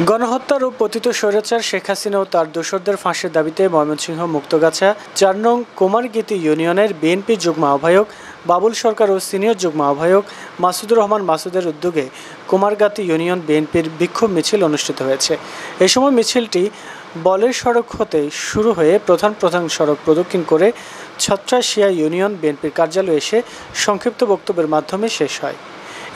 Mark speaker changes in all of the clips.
Speaker 1: গণহত্যার ও পতিত স্বৈরাচার শেখ হাসিনা ও তার দোসরদের ফাঁসির দাবিতে ময়মনসিংহ মুক্তগাছা ৪ নং কুমারগীতি ইউনিয়নের বিএনপি যুগ্ম আহ্বায়ক বাবুল সরকার ও সিনিয়র যুগ্ম আহ্বায়ক মাসুদুর রহমান মাসুদের উদ্যোগে কুমারগাতি ইউনিয়ন বিএনপির বিক্ষোভ মিছিল অনুষ্ঠিত হয়েছে। এ সময় মিছিলটি বলের সড়ক হতে শুরু হয়ে প্রধান সড়ক প্রদক্ষিণ করে ছত্রাশিয়া ইউনিয়ন বিএনপির কার্যালয়ে এসে সংক্ষিপ্ত বক্তব্যের মাধ্যমে শেষ হয়।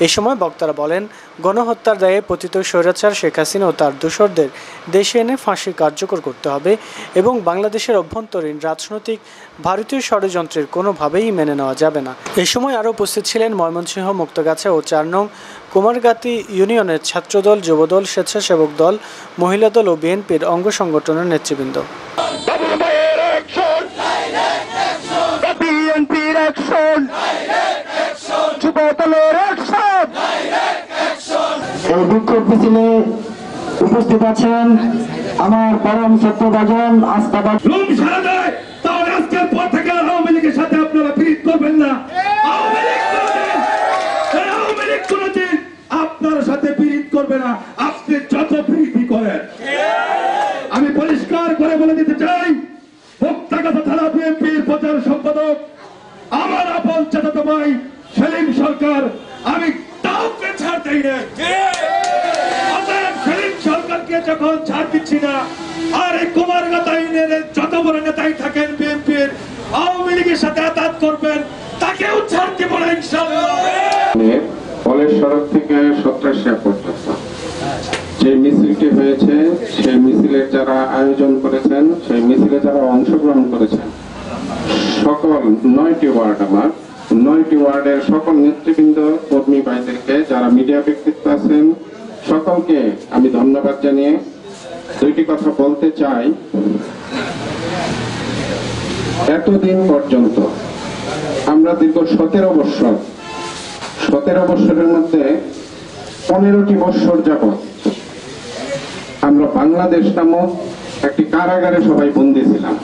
Speaker 1: এই সময় বক্তারা বলেন, গণহত্যার দায়ে পতিত স্বৈরাচার শেখ হাসিনা ও তার দোসরদের দেশে এনে ফাঁসি কার্যকর করতে হবে এবং বাংলাদেশের অভ্যন্তরীণ রাজনৈতিক ভারতীয় ষড়যন্ত্রের কোনোভাবেই মেনে নেওয়া যাবে না। এই সময় আরও উপস্থিত ছিলেন ময়মনসিংহ মুক্তগাছা ও ৪ নং কুমারগাতি ইউনিয়নের ছাত্রদল, যুবদল, স্বেচ্ছাসেবক দল, মহিলা দল ও বিএনপির অঙ্গ সংগঠনের নেতৃবৃন্দ।
Speaker 2: এই বিক্ষোভ মিছিলে উপস্থিত আছেন আমার পরম সত্যভাজন আস্থাবাদ।
Speaker 3: তাহলে আজকের পর থেকে আওয়ামী লীগের সাথে আপনারা প্রীত করবেন না। আওয়ামী লীগ কোনদিন আপনার সাথে প্রীত করবে না, আপনি যত প্রীতি করেন। আমি পরিষ্কার করে বলে দিতে চাই, মুক্তাগাছা থানা বিএনপির প্রচার সম্পাদক আমার আপন চাচাতো ভাই সেলিম সরকার, আমি কাউকে ছাড় দেই না। সেলিম সরকারকে যখন ছাড় দিচ্ছি না, আর এই কুমারগাছা ইউনিয়নের যত বড় নেতাই থাকেন বিএনপির, আওয়ামী লীগের সাথে আঘাত করবেন, তাকেও ছাড় দিব না ইনশাআল্লাহ।
Speaker 4: বলের সড়ক থেকে ছত্রাশিয়া পর্যন্ত যে মিছিলটি হয়েছে, সেই মিছিলের যারা আয়োজন করেছেন, সেই মিছিলে যারা অংশগ্রহণ করেছেন, সকল 9টি ওয়ার্ড, আমার 9টি ওয়ার্ডের সকল নেতৃবৃন্দ, কর্মী ভাইদেরকে, যারা মিডিয়া ব্যক্তিত্ব আছেন, সকলকে আমি ধন্যবাদ জানিয়ে দুইটি কথা বলতে চাই। এতদিন পর্যন্ত আমরা দীর্ঘ 17 বছরের মধ্যে 15টি বছর যাবৎ আমরা বাংলাদেশ নামক একটি কারাগারে সবাই বন্দী ছিলাম।